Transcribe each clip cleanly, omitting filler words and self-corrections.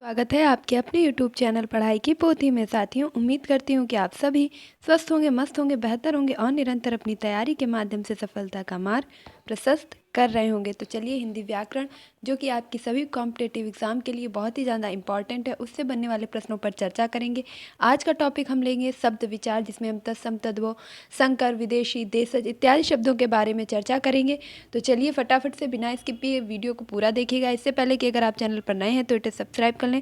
स्वागत है आपके अपने YouTube चैनल पढ़ाई की पोथी में। साथियों, उम्मीद करती हूँ कि आप सभी स्वस्थ होंगे, मस्त होंगे, बेहतर होंगे और निरंतर अपनी तैयारी के माध्यम से सफलता का मार्ग प्रशस्त कर रहे होंगे। तो चलिए, हिंदी व्याकरण जो कि आपकी सभी कॉम्पिटेटिव एग्जाम के लिए बहुत ही ज़्यादा इंपॉर्टेंट है, उससे बनने वाले प्रश्नों पर चर्चा करेंगे। आज का टॉपिक हम लेंगे शब्द विचार, जिसमें हम तत्सम, तद्भव, संकर, विदेशी, देशज इत्यादि शब्दों के बारे में चर्चा करेंगे। तो चलिए फटाफट से बिना स्किप किए वीडियो को पूरा देखिएगा। इससे पहले कि अगर आप चैनल पर नए हैं तो इसे सब्सक्राइब कर लें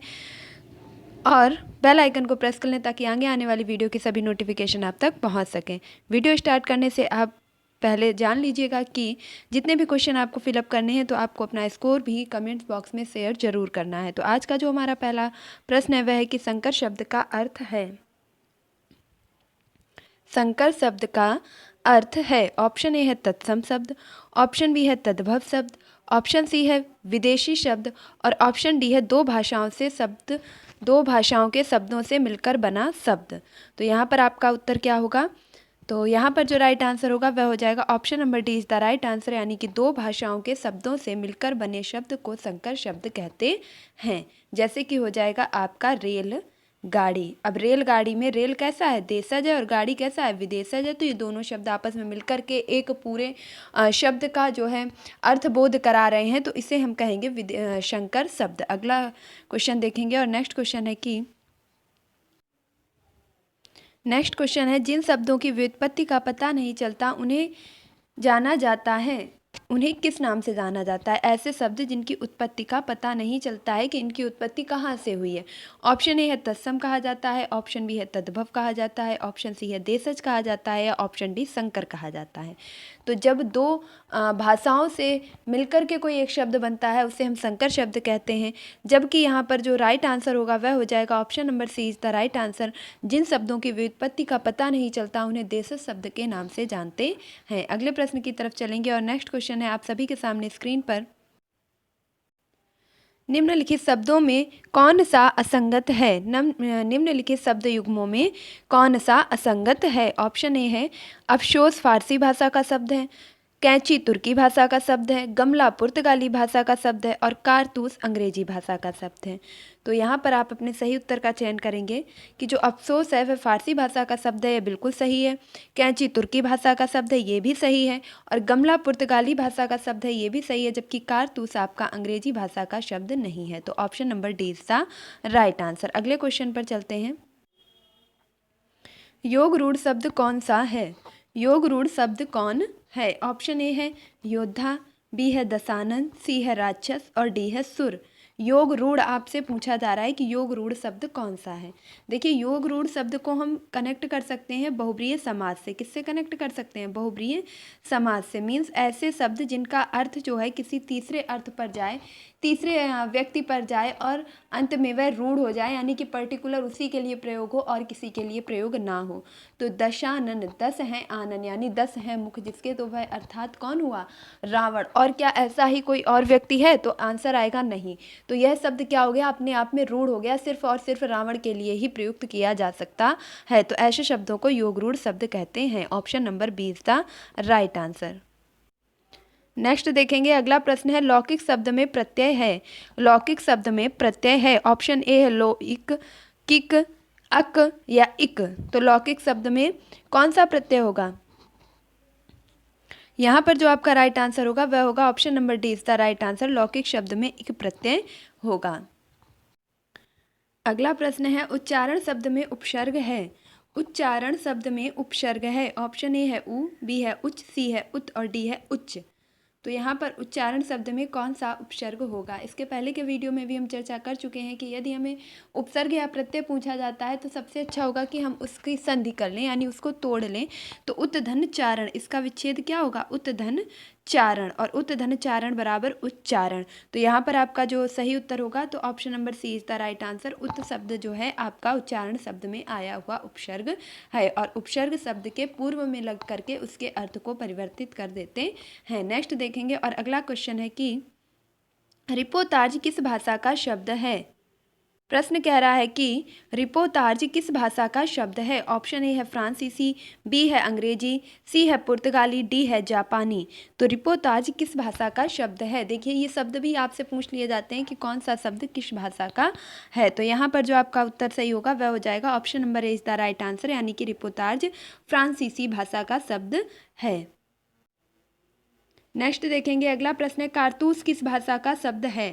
और बेल आइकन को प्रेस कर लें ताकि आगे आने वाली वीडियो की सभी नोटिफिकेशन आप तक पहुंच सकें। वीडियो स्टार्ट करने से आप पहले जान लीजिएगा कि जितने भी क्वेश्चन आपको फिलअप करने हैं तो आपको अपना स्कोर भी कमेंट्स बॉक्स में शेयर जरूर करना है। तो आज का जो हमारा पहला प्रश्न है वह है कि संकर शब्द का अर्थ है। संकर शब्द का अर्थ है, ऑप्शन ए है तत्सम शब्द, ऑप्शन बी है तद्भव शब्द, ऑप्शन सी है विदेशी शब्द और ऑप्शन डी है दो भाषाओं के शब्दों से मिलकर बना शब्द। तो यहाँ पर आपका उत्तर क्या होगा? तो यहाँ पर जो राइट आंसर होगा वह हो जाएगा option number D is the right answer, यानी कि दो भाषाओं के शब्दों से मिलकर बने शब्द को संकर शब्द कहते हैं। जैसे कि हो जाएगा आपका रेल गाड़ी। अब रेलगाड़ी में रेल कैसा है? देशज है और गाड़ी कैसा है? विदेशज है। तो ये दोनों शब्द आपस में मिलकर के एक पूरे शब्द का जो है अर्थबोध करा रहे हैं, तो इसे हम कहेंगे संकर शब्द। अगला क्वेश्चन देखेंगे और नेक्स्ट क्वेश्चन है जिन शब्दों की व्युत्पत्ति का पता नहीं चलता उन्हें जाना जाता है, उन्हें किस नाम से जाना जाता है? ऐसे शब्द जिनकी उत्पत्ति का पता नहीं चलता है कि इनकी उत्पत्ति कहाँ से हुई है। ऑप्शन ए है तत्सम कहा जाता है, ऑप्शन बी है तद्भव कहा जाता है, ऑप्शन सी है देशज कहा जाता है या ऑप्शन डी संकर कहा जाता है। तो जब दो भाषाओं से मिलकर के कोई एक शब्द बनता है उसे हम संकर शब्द कहते हैं। जबकि यहाँ पर जो राइट आंसर होगा वह हो जाएगा option number C is the right answer. जिन शब्दों की व्युत्पत्ति का पता नहीं चलता उन्हें देशज शब्द के नाम से जानते हैं। अगले प्रश्न की तरफ चलेंगे और नेक्स्ट क्वेश्चन है आप सभी के सामने स्क्रीन पर। निम्नलिखित शब्दों में कौन सा असंगत है? निम्नलिखित शब्द युग्मों में कौन सा असंगत है? ऑप्शन ए है अफसोस फारसी भाषा का शब्द है, कैंची तुर्की भाषा का शब्द है, गमला पुर्तगाली भाषा का शब्द है और कारतूस अंग्रेजी भाषा का शब्द है। तो यहाँ पर आप अपने सही उत्तर का चयन करेंगे कि जो अफसोस है वह फारसी भाषा का शब्द है, ये बिल्कुल सही है। कैंची तुर्की भाषा का शब्द है, ये भी सही है। और गमला पुर्तगाली भाषा का शब्द है, ये भी सही है। जबकि कारतूस आपका अंग्रेजी भाषा का शब्द नहीं है। तो option number D is the right answer. अगले क्वेश्चन पर चलते हैं। योग रूढ़ शब्द कौन सा है? योग रूढ़ शब्द कौन है? ऑप्शन ए है योद्धा, बी है दशानन, सी है राक्षस और डी है सुर। योग रूढ़ आपसे पूछा जा रहा है कि योग रूढ़ शब्द कौन सा है। देखिए, योग रूढ़ शब्द को हम कनेक्ट कर सकते हैं बहुब्रीहि समाज से। किससे कनेक्ट कर सकते हैं? बहुब्रीहि समाज से। मीन्स ऐसे शब्द जिनका अर्थ जो है किसी तीसरे अर्थ पर जाए, तीसरे व्यक्ति पर जाए और अंत में वह रूढ़ हो जाए, यानी कि पर्टिकुलर उसी के लिए प्रयोग हो और किसी के लिए प्रयोग ना हो। तो दशानन, 10 हैं आनन, यानी 10 हैं मुख जिसके, तो वह अर्थात कौन हुआ? रावण। और क्या ऐसा ही कोई और व्यक्ति है? तो आंसर आएगा नहीं। तो यह शब्द क्या हो गया? अपने आप में रूढ़ हो गया, सिर्फ और सिर्फ रावण के लिए ही प्रयुक्त किया जा सकता है। तो ऐसे शब्दों को योग रूढ़ शब्द कहते हैं। Option number B is the right answer. Next देखेंगे, अगला प्रश्न है लौकिक शब्द में प्रत्यय है। लौकिक शब्द में प्रत्यय है। ऑप्शन ए है लोइक, किक, अक या इक। तो लौकिक शब्द में कौन सा प्रत्यय होगा? यहाँ पर जो आपका राइट आंसर होगा वह होगा option number D is the right answer. लौकिक शब्द में इक प्रत्यय होगा। अगला प्रश्न है उच्चारण शब्द में उपसर्ग है। उच्चारण शब्द में उपसर्ग है। ऑप्शन ए है उ, बी है उच्च, सी है उत और डी है उच्च। तो यहाँ पर उच्चारण शब्द में कौन सा उपसर्ग होगा? इसके पहले के वीडियो में भी हम चर्चा कर चुके हैं कि यदि हमें उपसर्ग या प्रत्यय पूछा जाता है तो सबसे अच्छा होगा कि हम उसकी संधि कर लें, यानी उसको तोड़ लें। तो उत्धन चारण, इसका विच्छेद क्या होगा? उत्धन चारण, और उत्धन चारण बराबर उच्चारण। तो यहाँ पर आपका जो सही उत्तर होगा तो option number C is the right answer. उत शब्द जो है आपका उच्चारण शब्द में आया हुआ उपसर्ग है और उपसर्ग शब्द के पूर्व में लग करके उसके अर्थ को परिवर्तित कर देते हैं। नेक्स्ट देखेंगे और अगला क्वेश्चन है कि रिपोर्टाज किस भाषा का शब्द है? प्रश्न कह रहा है कि रिपोर्टाज किस भाषा का शब्द है। ऑप्शन ए है फ्रांसीसी, बी है अंग्रेजी, सी है पुर्तगाली, डी है जापानी। तो रिपोर्टाज किस भाषा का शब्द है। देखिए ये शब्द भी आपसे पूछ लिए जाते हैं कि कौन सा शब्द किस भाषा का है। तो यहाँ पर जो आपका उत्तर सही होगा वह हो जाएगा option number A is the right answer, यानी कि रिपोर्टाज फ्रांसीसी भाषा का शब्द है। नेक्स्ट देखेंगे, अगला प्रश्न है कारतूस किस भाषा का शब्द है।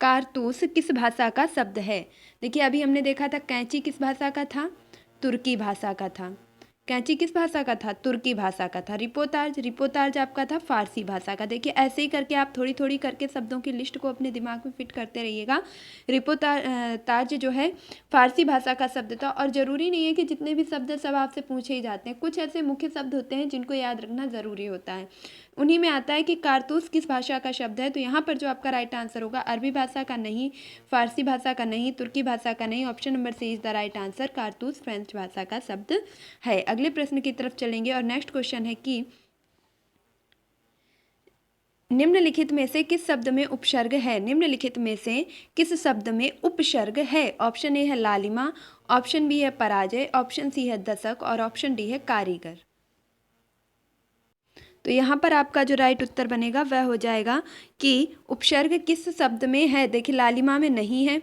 कारतूस किस भाषा का शब्द है। देखिए अभी हमने देखा था कैंची किस भाषा का था, तुर्की भाषा का था। कैंची किस भाषा का था, तुर्की भाषा का था। रिपोर्टाज, रिपोर्टाज आपका था फारसी भाषा का। देखिए ऐसे ही करके आप थोड़ी थोड़ी करके शब्दों की लिस्ट को अपने दिमाग में फिट करते रहिएगा। रिपोर्टाज जो है फारसी भाषा का शब्द था, और ज़रूरी नहीं है कि जितने भी शब्द सब आपसे पूछे ही जाते हैं। कुछ ऐसे मुख्य शब्द होते हैं जिनको याद रखना ज़रूरी होता है। उन्हीं में आता है कि कारतूस किस भाषा का शब्द है। तो यहाँ पर जो आपका राइट आंसर होगा अरबी भाषा का नहीं, फारसी भाषा का नहीं, तुर्की भाषा का नहीं, option number C is the right answer, कारतूस फ्रेंच भाषा का शब्द है। अगले प्रश्न की तरफ चलेंगे और नेक्स्ट क्वेश्चन है कि निम्नलिखित में से किस शब्द में उपसर्ग है। निम्नलिखित में से किस शब्द में उपसर्ग है। ऑप्शन ए है लालिमा, ऑप्शन बी है पराजय, ऑप्शन सी है दशक और ऑप्शन डी है कारीगर। तो यहाँ पर आपका जो राइट उत्तर बनेगा वह हो जाएगा कि उपसर्ग किस शब्द में है। देखिए लालिमा में नहीं है,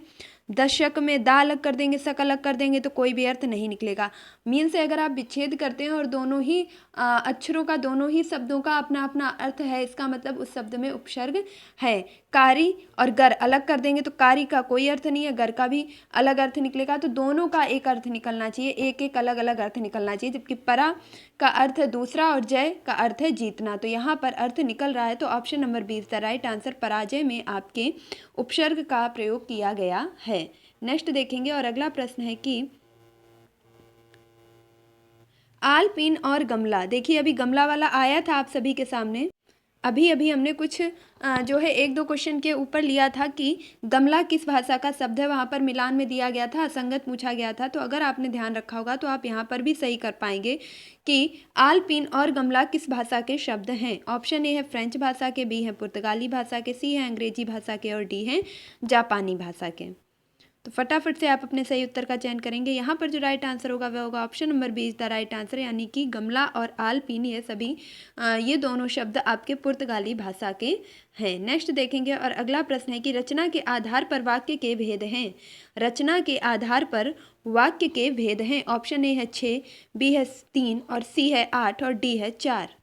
दशक में दा अलग कर देंगे, सक अलग कर देंगे तो कोई भी अर्थ नहीं निकलेगा। मीन से अगर आप विच्छेद करते हैं और दोनों ही अक्षरों का, दोनों ही शब्दों का अपना अपना अर्थ है, इसका मतलब उस शब्द में उपसर्ग है। कारी और गर अलग कर देंगे तो कारी का कोई अर्थ नहीं है, गर का भी अलग अर्थ निकलेगा। तो दोनों का एक अर्थ निकलना चाहिए, एक एक अलग अलग अर्थ निकलना चाहिए। जबकि परा का अर्थ है दूसरा और जय का अर्थ है जीतना। तो यहाँ पर अर्थ निकल रहा है, तो option number B is the right answer, पराजय में आपके उपसर्ग का प्रयोग किया गया है। नेक्स्ट देखेंगे और अगला प्रश्न है कि आल, पिन और गमला। देखिए अभी गमला वाला आया था आप सभी के सामने। अभी अभी हमने कुछ जो है एक दो क्वेश्चन के ऊपर लिया था कि गमला किस भाषा का शब्द है। वहाँ पर मिलान में दिया गया था, असंगत पूछा गया था। तो अगर आपने ध्यान रखा होगा तो आप यहाँ पर भी सही कर पाएंगे कि आल, पिन और गमला किस भाषा के शब्द हैं। ऑप्शन ए है फ्रेंच भाषा के, बी है पुर्तगाली भाषा के, सी है अंग्रेजी भाषा के और डी है जापानी भाषा के। तो फटाफट से आप अपने सही उत्तर का चयन करेंगे। यहाँ पर जो राइट आंसर होगा वह होगा option number B is the right answer, यानी कि गमला और आल, पिन ये सभी ये दोनों शब्द आपके पुर्तगाली भाषा के हैं। नेक्स्ट देखेंगे और अगला प्रश्न है कि रचना के आधार पर वाक्य के भेद हैं। रचना के आधार पर वाक्य के भेद हैं। ऑप्शन ए है 6, बी है 3 और सी है 8 और डी है 4।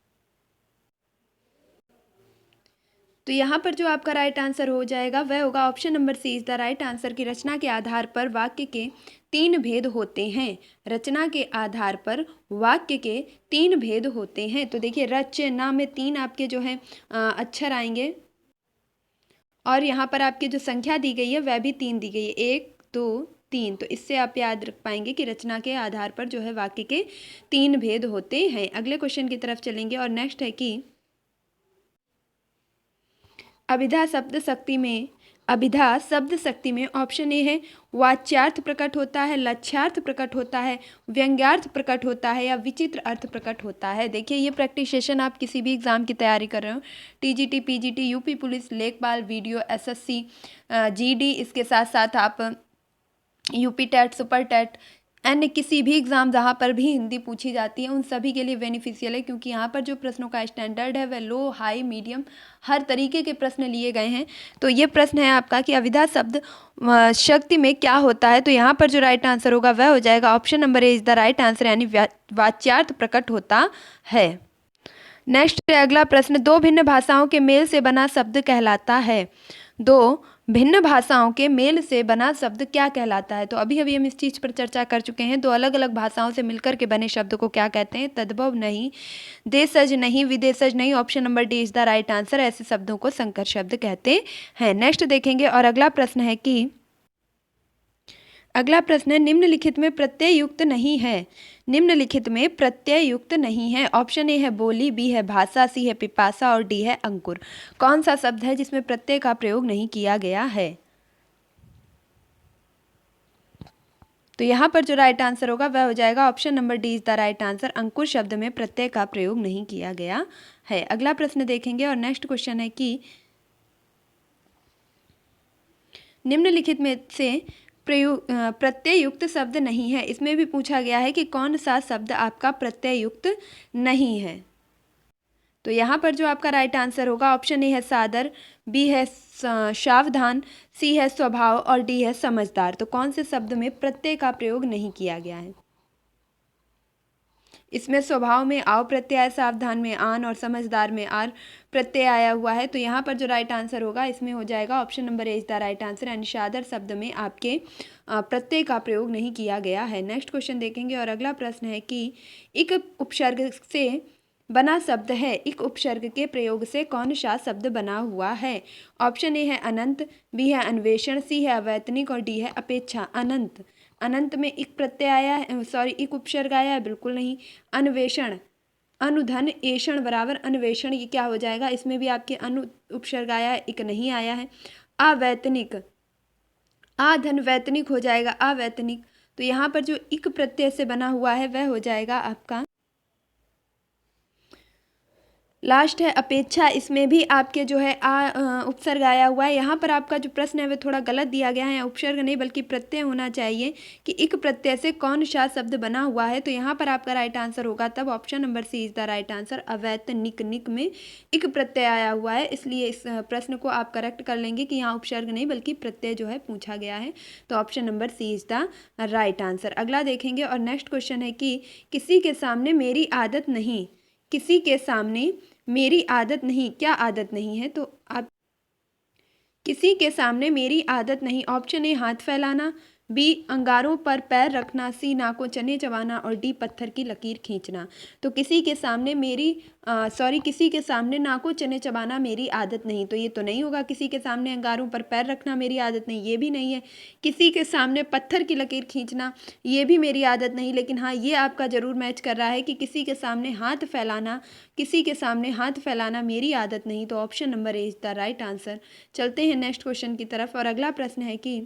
तो यहाँ पर जो आपका राइट आंसर हो जाएगा वह होगा option number C is the right answer, की रचना के आधार पर वाक्य के 3 भेद होते हैं। रचना के आधार पर वाक्य के 3 भेद होते हैं। तो देखिए रचना में 3 आपके जो है अक्षर आएंगे, और यहाँ पर आपकी जो संख्या दी गई है वह भी 3 दी गई है, 1 2 3। तो इससे आप याद रख पाएंगे कि रचना के आधार पर जो है वाक्य के 3 भेद होते हैं। अगले क्वेश्चन की तरफ चलेंगे और नेक्स्ट है कि अभिधा शब्द शक्ति में, अभिधा शब्द शक्ति में ऑप्शन ए है वाच्यार्थ प्रकट होता है, लक्ष्यार्थ प्रकट होता है, व्यंग्यार्थ प्रकट होता है या विचित्र अर्थ प्रकट होता है। देखिए ये प्रैक्टिस सेशन आप किसी भी एग्जाम की तैयारी कर रहे हो, टीजीटी, पीजीटी, यूपी पुलिस, लेखपाल, वीडियो, एसएससी, जीडी, इसके साथ साथ आप यूपी टेट, सुपर टेट, अन्य किसी भी एग्ज़ाम जहाँ पर भी हिंदी पूछी जाती है उन सभी के लिए बेनिफिशियल है, क्योंकि यहाँ पर जो प्रश्नों का स्टैंडर्ड है वह लो, हाई, मीडियम हर तरीके के प्रश्न लिए गए हैं। तो ये प्रश्न है आपका कि अभिधा शब्द शक्ति में क्या होता है। तो यहाँ पर जो राइट आंसर होगा वह हो जाएगा option number A is the right answer, यानी वाच्यार्थ प्रकट होता है। नेक्स्ट है अगला प्रश्न, दो भिन्न भाषाओं के मेल से बना शब्द कहलाता है। दो भिन्न भाषाओं के मेल से बना शब्द क्या कहलाता है। तो अभी अभी हम इस चीज़ पर चर्चा कर चुके हैं। दो अलग अलग भाषाओं से मिलकर के बने शब्द को क्या कहते हैं। तद्भव नहीं, देशज नहीं, विदेशज नहीं, option number D is the right answer. ऐसे शब्दों को संकर शब्द कहते हैं। नेक्स्ट देखेंगे और अगला प्रश्न है कि अगला प्रश्न है निम्नलिखित में प्रत्यय युक्त नहीं है। निम्नलिखित में प्रत्यय युक्त नहीं है। ऑप्शन ए है बोली, बी है भाषा, सी है पिपासा और डी है अंकुर। कौन सा शब्द है जिसमें प्रत्यय का प्रयोग नहीं किया गया है। तो यहाँ पर जो राइट आंसर होगा वह हो जाएगा option number D is the right answer, अंकुर शब्द में प्रत्यय का प्रयोग नहीं किया गया है। अगला प्रश्न देखेंगे और नेक्स्ट क्वेश्चन है कि निम्नलिखित में से प्रत्यययुक्त शब्द नहीं है। इसमें भी पूछा गया है कि कौन सा शब्द आपका प्रत्यययुक्त नहीं है। तो यहाँ पर जो आपका राइट आंसर होगा ऑप्शन ए है सादर, बी है सावधान, सी है स्वभाव और डी है समझदार। तो कौन से शब्द में प्रत्यय का प्रयोग नहीं किया गया है? इसमें स्वभाव में आव प्रत्यय आया, सावधान में आन और समझदार में आर प्रत्यय आया हुआ है। तो यहाँ पर जो राइट आंसर होगा इसमें हो जाएगा option number A is the right answer. And सादर शब्द में आपके प्रत्यय का प्रयोग नहीं किया गया है। नेक्स्ट क्वेश्चन देखेंगे और अगला प्रश्न है कि एक उपसर्ग से बना शब्द है, एक उपसर्ग के प्रयोग से कौन सा शब्द बना हुआ है? ऑप्शन ए है अनंत, बी है अन्वेषण, सी है अवैतनिक और डी है अपेक्षा। अनंत, अनंत में एक प्रत्यय आया है, सॉरी एक उपसर्ग आया है, बिल्कुल नहीं। अन्वेषण, अनुधन एषण बराबर अन्वेषण, ये क्या हो जाएगा? इसमें भी आपके अनु उपसर्ग आया है, एक नहीं आया है। अवैतनिक, आधन वैतनिक हो जाएगा अवैतनिक। तो यहाँ पर जो इक प्रत्यय से बना हुआ है वह हो जाएगा आपका लास्ट है अपेक्षा। इसमें भी आपके जो है उपसर्ग आया हुआ है। यहाँ पर आपका जो प्रश्न है वह थोड़ा गलत दिया गया है, उपसर्ग नहीं बल्कि प्रत्यय होना चाहिए कि एक प्रत्यय से कौन सा शब्द बना हुआ है। तो यहाँ पर आपका राइट आंसर होगा तब option number C is the right answer. अवैतनिक, निक में एक प्रत्यय आया हुआ है, इसलिए इस प्रश्न को आप करेक्ट कर लेंगे कि यहाँ उपसर्ग नहीं बल्कि प्रत्यय जो है पूछा गया है। तो option number C is the right answer. अगला देखेंगे और नेक्स्ट क्वेश्चन है कि किसी के सामने मेरी आदत नहीं, किसी के सामने मेरी आदत नहीं, क्या आदत नहीं है? तो आप किसी के सामने मेरी आदत नहीं। ऑप्शन ए हाथ फैलाना, बी अंगारों पर पैर रखना, सी नाकों चने चबाना और डी पत्थर की लकीर खींचना। तो किसी के सामने मेरी किसी के सामने नाकों चने चबाना मेरी आदत नहीं, तो ये तो नहीं होगा। किसी के सामने अंगारों पर पैर रखना मेरी आदत नहीं, ये भी नहीं है। किसी के सामने पत्थर की लकीर खींचना, ये भी मेरी आदत नहीं। लेकिन हाँ, ये आपका जरूर मैच कर रहा है कि किसी के सामने हाथ फैलाना, किसी के सामने हाथ फैलाना मेरी आदत नहीं। तो option number A is the right answer. चलते हैं नेक्स्ट क्वेश्चन की तरफ और अगला प्रश्न है कि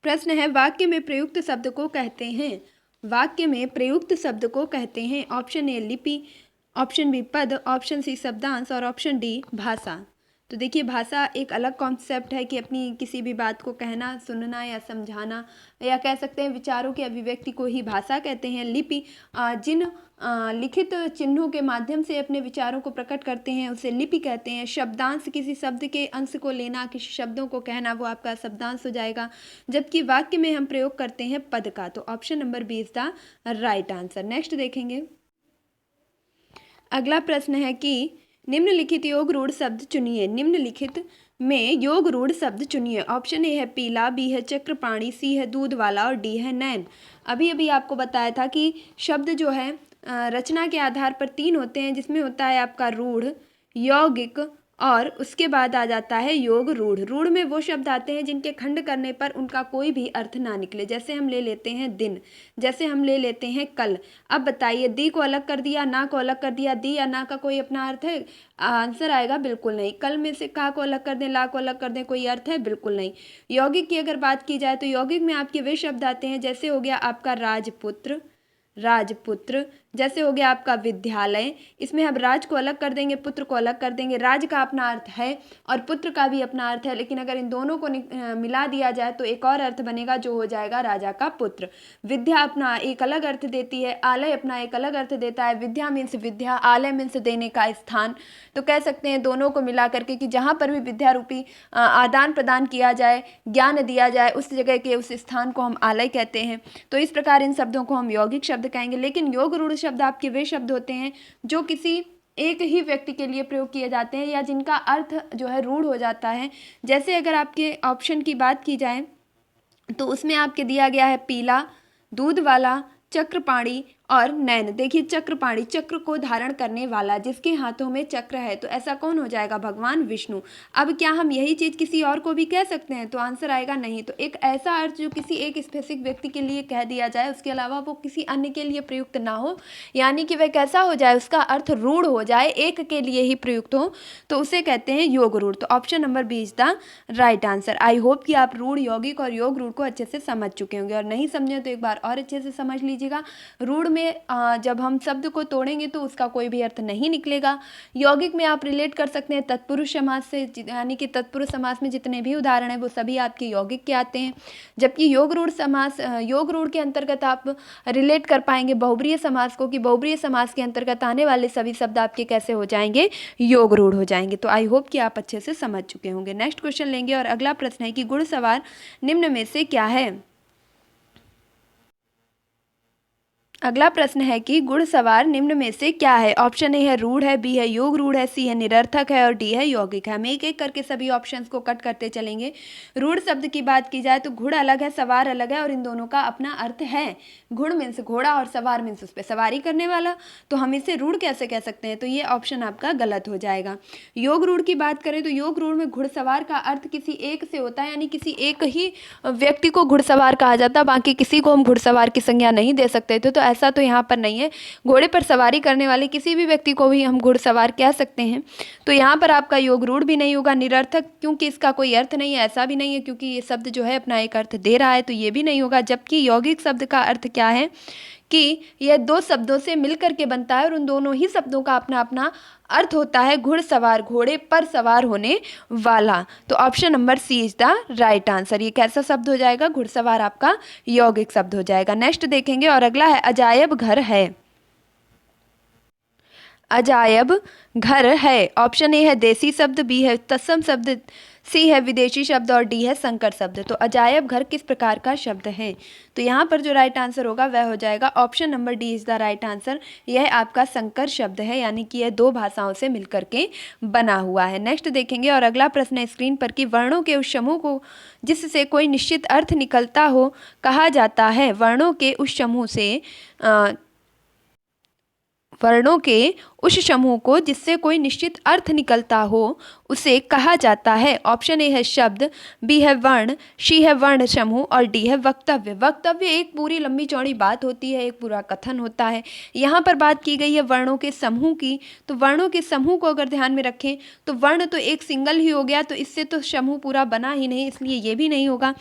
प्रश्न है वाक्य में प्रयुक्त शब्द को कहते हैं, वाक्य में प्रयुक्त शब्द को कहते हैं। ऑप्शन ए लिपि, ऑप्शन बी पद, ऑप्शन सी शब्दांश और ऑप्शन डी भाषा। तो देखिए भाषा एक अलग कॉन्सेप्ट है कि अपनी किसी भी बात को कहना, सुनना या समझाना, या कह सकते हैं विचारों की अभिव्यक्ति को ही भाषा कहते हैं। लिपि जिन लिखित चिन्हों के माध्यम से अपने विचारों को प्रकट करते हैं उसे लिपि कहते हैं। शब्दांश किसी शब्द के अंश को लेना, किसी शब्दों को कहना, वो आपका शब्दांश हो जाएगा। जबकि वाक्य में हम प्रयोग करते हैं पद का। तो option number B is the right answer. Next देखेंगे अगला प्रश्न है कि निम्नलिखित योग रूढ़ शब्द चुनिए। निम्नलिखित में योग रूढ़ शब्द चुनिए। ऑप्शन ए है पीला, बी है चक्रपाणी, सी है दूध वाला और डी है नैन। अभी अभी आपको बताया था कि शब्द जो है रचना के आधार पर तीन होते हैं, जिसमें होता है आपका रूढ़, यौगिक और उसके बाद आ जाता है योग रूढ़। रूढ़ में वो शब्द आते हैं जिनके खंड करने पर उनका कोई भी अर्थ ना निकले। जैसे हम ले लेते हैं दिन, जैसे हम ले लेते हैं कल। अब बताइए दी को अलग कर दिया, ना को अलग कर दिया, दी या ना का कोई अपना अर्थ है? आंसर आएगा बिल्कुल नहीं। कल में से का को अलग कर दें, ला को अलग कर दें, कोई अर्थ है? बिल्कुल नहीं। यौगिक की अगर बात की जाए तो यौगिक में आपके वे शब्द आते हैं जैसे हो गया आपका राजपुत्र, राजपुत्र, जैसे हो गया आपका विद्यालय। इसमें हम राज को अलग कर देंगे, पुत्र को अलग कर देंगे। राज का अपना अर्थ है और पुत्र का भी अपना अर्थ है, लेकिन अगर इन दोनों को मिला दिया जाए तो एक और अर्थ बनेगा जो हो जाएगा राजा का पुत्र। विद्या अपना एक अलग अर्थ देती है, आलय अपना एक अलग अर्थ देता है। विद्या मीन्स विद्या, आलय मीन्स देने का स्थान। तो कह सकते हैं दोनों को मिला करके कि जहाँ पर भी विद्या रूपी आदान प्रदान किया जाए, ज्ञान दिया जाए, उस जगह के उस स्थान को हम आलय कहते हैं। तो इस प्रकार इन शब्दों को हम यौगिक शब्द कहेंगे। लेकिन योग रूढ़ शब्द आपके वे शब्द होते हैं जो किसी एक ही व्यक्ति के लिए प्रयोग किए जाते हैं या जिनका अर्थ जो है रूढ़ हो जाता है। जैसे अगर आपके ऑप्शन की बात की जाए तो उसमें आपके दिया गया है पीला, दूध वाला, चक्रपाणी और नैन। देखिए चक्रपाणी, चक्र को धारण करने वाला, जिसके हाथों में चक्र है, तो ऐसा कौन हो जाएगा? भगवान विष्णु। अब क्या हम यही चीज किसी और को भी कह सकते हैं? तो आंसर आएगा नहीं। तो एक ऐसा अर्थ जो किसी एक स्पेसिफिक व्यक्ति के लिए कह दिया जाए, उसके अलावा वो किसी अन्य के लिए प्रयुक्त ना हो, यानी कि वह कैसा हो जाए, उसका अर्थ रूढ़ हो जाए, एक के लिए ही प्रयुक्त हो, तो उसे कहते हैं योग रूढ़। तो option number B is the right answer. I hope कि आप रूढ़, यौगिक और योग रूढ़ को अच्छे से समझ चुके होंगे, और नहीं समझे तो एक बार और अच्छे से समझ लीजिएगा। रूढ़ में में जब हम शब्द को तोड़ेंगे तो उसका कोई भी अर्थ नहीं निकलेगा। यौगिक में आप रिलेट कर सकते हैं तत्पुरुष समास से, यानी कि तत्पुरुष समास में जितने भी उदाहरण हैं वो सभी आपके यौगिक के आते हैं। जबकि योग रूढ़ समास, योग रूढ़ के अंतर्गत आप रिलेट कर पाएंगे बहुब्रीहि समास को, कि बहुब्रीहि समास के अंतर्गत आने वाले सभी शब्द आपके कैसे हो जाएंगे, योग रूढ़ हो जाएंगे। तो आई होप कि आप अच्छे से समझ चुके होंगे। नेक्स्ट क्वेश्चन लेंगे और अगला प्रश्न है कि घुड़सवार निम्न में से क्या है। अगला प्रश्न है कि घुड़सवार निम्न में से क्या है। ऑप्शन ए है रूढ़ है, बी है योग रूढ़ है, सी है निरर्थक है और डी है यौगिक है। हम एक एक करके सभी ऑप्शंस को कट करते चलेंगे। रूढ़ शब्द की बात की जाए तो घुड़ अलग है, सवार अलग है और इन दोनों का अपना अर्थ है। घुड़ मीन्स घोड़ा और सवार मीन्स उस पर सवारी करने वाला, तो हम इसे रूढ़ कैसे कह सकते हैं, तो ये ऑप्शन आपका गलत हो जाएगा। योग रूढ़ की बात करें तो योग रूढ़ में घुड़सवार का अर्थ किसी एक से होता है, यानी किसी एक ही व्यक्ति को घुड़सवार कहा जाता है, बाकी किसी को हम घुड़सवार की संज्ञा नहीं दे सकते थे। तो ऐसा तो यहाँ पर नहीं है, घोड़े पर सवारी करने वाले किसी भी व्यक्ति को भी हम घुड़सवार कह सकते हैं। तो यहाँ पर आपका योग रूढ़ भी नहीं होगा। निरर्थक क्योंकि इसका कोई अर्थ नहीं है, ऐसा भी नहीं है क्योंकि ये शब्द जो है अपना एक अर्थ दे रहा है, तो ये भी नहीं होगा। जबकि यौगिक शब्द का अर्थ क्या है कि यह दो शब्दों से मिलकर के बनता है और उन दोनों ही शब्दों का अपना अपना अर्थ होता है। घुड़सवार, घोड़े पर सवार होने वाला। तो option number C is the right answer. ये कैसा शब्द हो जाएगा, घुड़सवार आपका यौगिक शब्द हो जाएगा। नेक्स्ट देखेंगे और अगला है अजायब घर है। अजायब घर है, ऑप्शन ए है देसी शब्द, बी है तत्सम शब्द, सी है विदेशी शब्द और डी है संकर शब्द। तो अजायब घर किस प्रकार का शब्द है, तो यहाँ पर जो राइट आंसर होगा वह हो जाएगा option number D is the right answer. यह आपका संकर शब्द है, यानी कि यह दो भाषाओं से मिलकर के बना हुआ है। नेक्स्ट देखेंगे और अगला प्रश्न है स्क्रीन पर कि वर्णों के उस समूह को जिससे कोई निश्चित अर्थ निकलता हो कहा जाता है। वर्णों के उस समूह से वर्णों के उस समूह को जिससे कोई निश्चित अर्थ निकलता हो उसे कहा जाता है। ऑप्शन ए है शब्द, बी है वर्ण, सी है वर्ण समूह और डी है वक्तव्य। वक्तव्य एक पूरी लंबी चौड़ी बात होती है, एक पूरा कथन होता है। यहाँ पर बात की गई है वर्णों के समूह की, तो वर्णों के समूह को अगर ध्यान में रखें तो वर्ण तो एक सिंगल ही हो गया, तो इससे तो समूह पूरा बना ही नहीं, इसलिए ये भी नहीं होगा।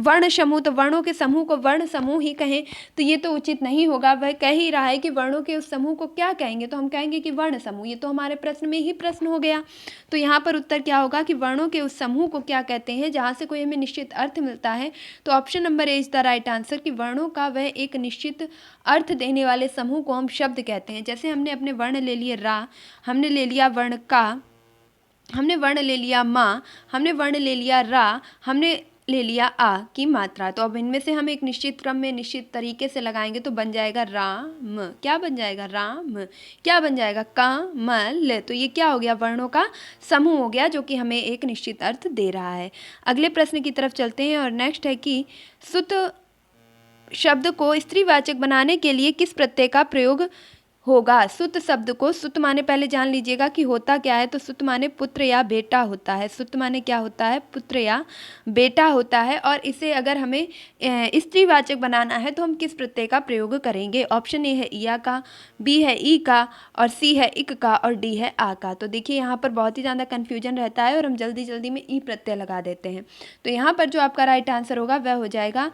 वर्ण समूह, तो वर्णों के समूह को वर्ण समूह ही कहें तो ये तो उचित नहीं होगा। वह कह ही रहा है कि वर्णों के उस समूह को क्या कहेंगे, तो हम कहेंगे कि वर्ण समूह। ये तो हमारे प्रश्न में ही प्रश्न हो गया। तो यहाँ पर उत्तर क्या होगा कि वर्णों के उस समूह को क्या कहते हैं जहाँ से कोई हमें निश्चित अर्थ मिलता है। तो option number A is the right answer कि वर्णों का वह एक निश्चित अर्थ देने वाले समूह को हम शब्द कहते हैं। जैसे हमने अपने वर्ण ले लिए रा, हमने ले लिया वर्ण का, हमने वर्ण ले लिया माँ, हमने वर्ण ले लिया रा, हमने ले लिया आ की मात्रा। तो अब इनमें से हम एक निश्चित क्रम में निश्चित तरीके से लगाएंगे तो बन जाएगा राम। क्या बन जाएगा, राम। क्या बन जाएगा, कमल। तो ये क्या हो गया, वर्णों का समूह हो गया जो कि हमें एक निश्चित अर्थ दे रहा है। अगले प्रश्न की तरफ चलते हैं और नेक्स्ट है कि सुत शब्द को स्त्रीवाचक बनाने के लिए किस प्रत्यय का प्रयोग होगा। सुत शब्द को, सुत माने पहले जान लीजिएगा कि होता क्या है, तो सुत माने पुत्र या बेटा होता है। सुत माने क्या होता है, पुत्र या बेटा होता है। और इसे अगर हमें स्त्रीवाचक बनाना है तो हम किस प्रत्यय का प्रयोग करेंगे। ऑप्शन ए है इया का, बी है ई का और सी है इक का और डी है आ का। तो देखिए यहाँ पर बहुत ही ज़्यादा कन्फ्यूजन रहता है और हम जल्दी जल्दी में ई प्रत्यय लगा देते हैं। तो यहाँ पर जो आपका राइट आंसर होगा वह हो जाएगा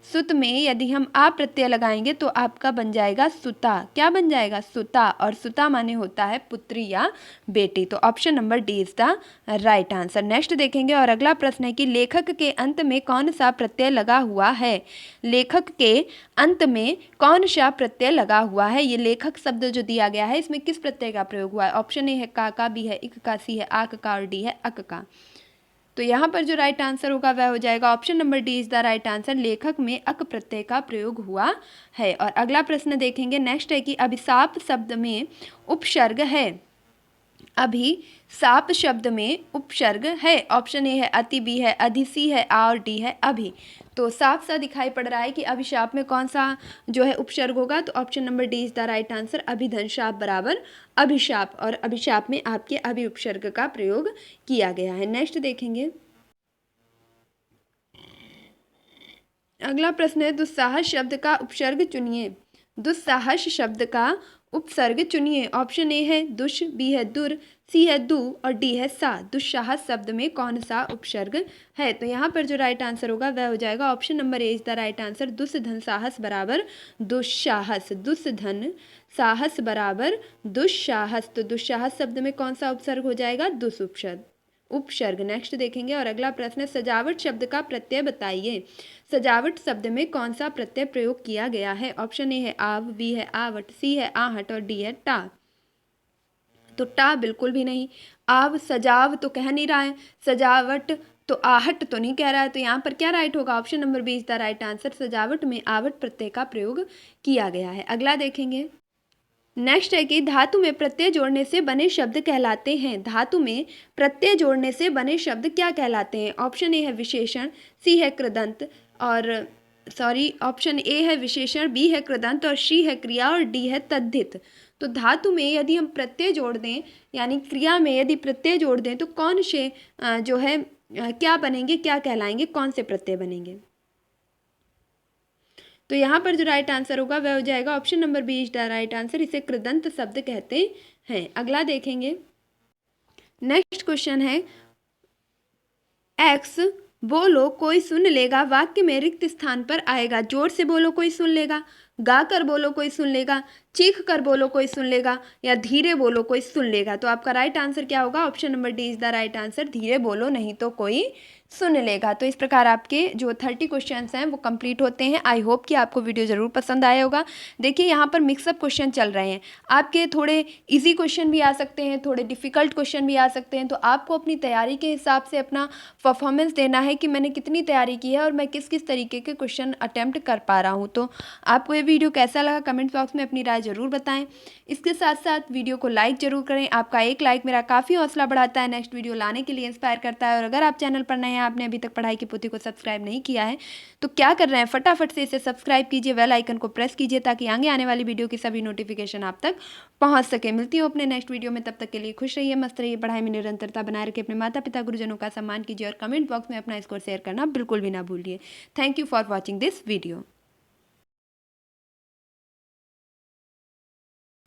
सुत में यदि हम आ प्रत्यय लगाएंगे तो आपका बन जाएगा सुता। क्या बन जाएगा, सुता। और सुता माने होता है पुत्री या बेटी। तो option number D is the right answer. Next देखेंगे और अगला प्रश्न है कि लेखक के अंत में कौन सा प्रत्यय लगा हुआ है। लेखक के अंत में कौन सा प्रत्यय लगा हुआ है। ये लेखक शब्द जो दिया गया है इसमें किस प्रत्यय का प्रयोग हुआ है। ऑप्शन ए है का, बी है इक का, सी है आक का और डी है अक का। तो यहाँ पर जो राइट आंसर होगा वह हो जाएगा option number D is the right answer. लेखक में अक प्रत्यय का प्रयोग हुआ है। और अगला प्रश्न देखेंगे, नेक्स्ट है कि अभिशाप शब्द में उपसर्ग है। अभिशाप शब्द में उपसर्ग है। ऑप्शन ए है अति, बी है अधि, सी है आ और डी है अभि। तो साफ सा दिखाई पड़ रहा है कि अभिशाप में कौन सा जो है उपसर्ग होगा। तो option number D is the right answer. अभिधन शाप बराबर अभिशाप, और अभिशाप में आपके अभि उपसर्ग का प्रयोग किया गया है। नेक्स्ट देखेंगे, अगला प्रश्न है दुस्साहस शब्द का उपसर्ग चुनिए। दुस्साहस शब्द का उपसर्ग चुनिए। ऑप्शन ए है दुष, बी है दुर, सी है दु और डी है सा। दुस्साहस शब्द में कौन सा उपसर्ग है? तो यहाँ पर जो राइट आंसर होगा वह हो जाएगा option number A is the right answer. दुस्धन साहस बराबर दुस्साहस। दुस्धन साहस बराबर दुस्साहस। तो दुस्साहस शब्द में कौन सा उपसर्ग हो जाएगा? दुस उपसर्ग। नेक्स्ट देखेंगे और अगला प्रश्न है सजावट शब्द का प्रत्यय बताइए। सजावट शब्द में कौन सा प्रत्यय प्रयोग किया गया है? ऑप्शन ए है आव, बी है आवट, सी है आहट और डी है टा। तो टा बिल्कुल भी नहीं। आव सजाव तो कह नहीं रहा है, सजावट तो आहट तो नहीं कह रहा है। तो यहाँ पर क्या राइट होगा? Option number B is the right answer. सजावट में आवट प्रत्यय का प्रयोग किया गया है। अगला देखेंगे। नेक्स्ट है कि धातु में प्रत्यय जोड़ने से बने शब्द कहलाते हैं। धातु में प्रत्यय जोड़ने से बने शब्द क्या कहलाते हैं? ऑप्शन ए है विशेषण, सी है कृदंत और ऑप्शन ए है विशेषण, बी है कृदंत और सी है क्रिया और डी है तद्धित। तो धातु में यदि हम प्रत्यय जोड़ दें यानी क्रिया में यदि प्रत्यय जोड़ दें तो कौन से जो है क्या बनेंगे, क्या कहलाएंगे, कौन से प्रत्यय बनेंगे? तो यहाँ पर जो राइट आंसर होगा वह हो जाएगा option number B is the right answer. इसे कृदंत शब्द कहते हैं। अगला देखेंगे। नेक्स्ट क्वेश्चन है एक्स बोलो कोई सुन लेगा वाक्य में रिक्त स्थान पर आएगा। जोर से बोलो कोई सुन लेगा, गा कर बोलो कोई सुन लेगा, चीख कर बोलो कोई सुन लेगा या धीरे बोलो कोई सुन लेगा। तो आपका राइट आंसर क्या होगा? Option number D is the right answer. धीरे बोलो नहीं तो कोई सुन लेगा। तो इस प्रकार आपके जो 30 क्वेश्चंस हैं वो कंप्लीट होते हैं। आई होप कि आपको वीडियो ज़रूर पसंद आया होगा। देखिए यहाँ पर मिक्सअप क्वेश्चन चल रहे हैं, आपके थोड़े इजी क्वेश्चन भी आ सकते हैं, थोड़े डिफ़िकल्ट क्वेश्चन भी आ सकते हैं। तो आपको अपनी तैयारी के हिसाब से अपना परफॉर्मेंस देना है कि मैंने कितनी तैयारी की है और मैं किस किस तरीके के क्वेश्चन अटैम्प्ट कर पा रहा हूँ। तो आपको ये वीडियो कैसा लगा कमेंट बॉक्स में अपनी राय ज़रूर बताएं। इसके साथ साथ वीडियो को लाइक ज़रूर करें। आपका एक लाइक मेरा काफ़ी हौसला बढ़ाता है, नेक्स्ट वीडियो लाने के लिए इंस्पायर करता है। और अगर आप चैनल पर नए हैं, आपने अभी तक पढ़ाई की पोथी को सब्सक्राइब नहीं किया है तो क्या कर रहे हैं, फटाफट से इसे सब्सक्राइब कीजिए, बेल आइकन को प्रेस कीजिए ताकि आगे आने वाली वीडियो की सभी नोटिफिकेशन आप तक पहुंच सके। मिलती हूँ अपने नेक्स्ट वीडियो में, तब तक के लिए खुश रहिए, मस्त रहिए, पढ़ाई में निरंतरता बनाए रखिए, अपने माता पिता गुरुजनों का सम्मान कीजिए और कमेंट बॉक्स में अपना स्कोर शेयर करना बिल्कुल भी ना भूलिए। Thank you for watching this video.